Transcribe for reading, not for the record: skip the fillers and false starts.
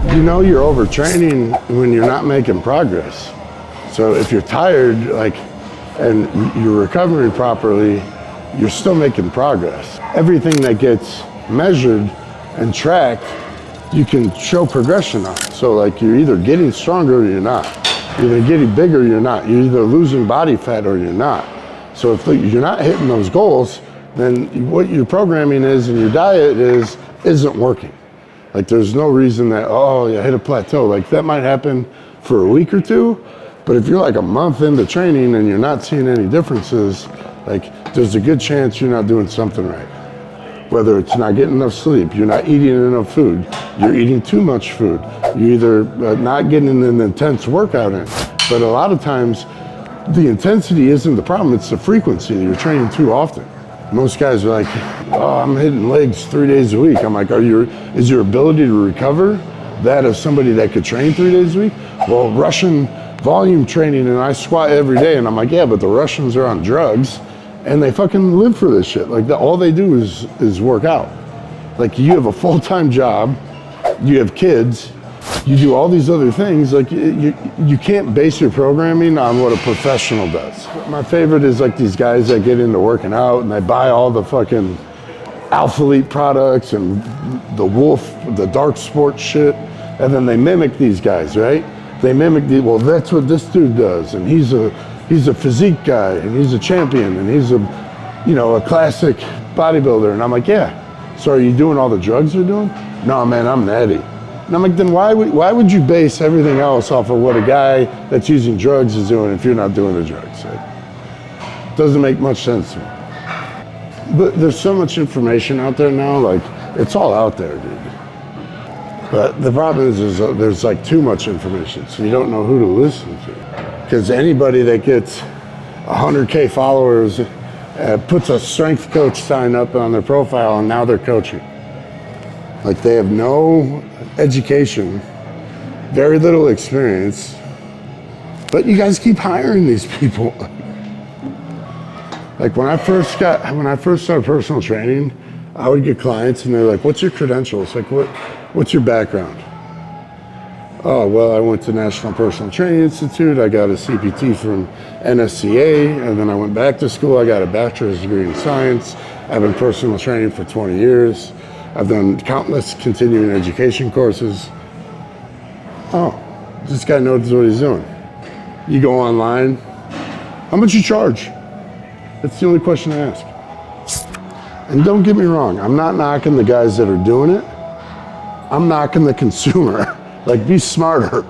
You know you're overtraining when you're not making progress. So if you're tired, and you're recovering properly, you're still making progress. Everything that gets measured and tracked, you can show progression on. So you're either getting stronger or you're not. You're either getting bigger or you're not. You're either losing body fat or you're not. So if you're not hitting those goals, then what your programming is and your diet isn't working. There's no reason that, you hit a plateau. That might happen for a week or two, but if you're a month into training and you're not seeing any differences, there's a good chance you're not doing something right. Whether it's not getting enough sleep, you're not eating enough food, you're eating too much food, you're either not getting an intense workout in. But a lot of times, the intensity isn't the problem, it's the frequency. You're training too often. Most guys are I'm hitting legs 3 days a week. I'm is your ability to recover that of somebody that could train 3 days a week? Well, Russian volume training and I squat every day, and I'm yeah, but the Russians are on drugs and they fucking live for this shit. All they do is work out. You have a full-time job, you have kids, you do all these other things. You can't base your programming on what a professional does. My favorite is these guys that get into working out and they buy all the fucking Alphalete products and the Wolf, the dark sports shit, and then they mimic these guys, right? They mimic well, that's what this dude does, and he's a physique guy, and he's a champion, and he's a classic bodybuilder. And I'm yeah, so are you doing all the drugs they're doing? No, man, I'm natty. And I'm then why would you base everything else off of what a guy that's using drugs is doing if you're not doing the drugs? It doesn't make much sense to me. But there's so much information out there now, it's all out there, dude. But the problem is there's too much information, so you don't know who to listen to. Because anybody that gets 100K followers puts a strength coach sign up on their profile and now they're coaching. They have no education, very little experience, but you guys keep hiring these people. When I first started personal training, I would get clients and they're what's your credentials? What's your background? Oh, well, I went to National Personal Training Institute. I got a CPT from NSCA, and then I went back to school. I got a bachelor's degree in science. I've been personal training for 20 years. I've done countless continuing education courses. Oh, this guy knows what he's doing. You go online, how much you charge? That's the only question I ask. And don't get me wrong, I'm not knocking the guys that are doing it. I'm knocking the consumer. Be smarter.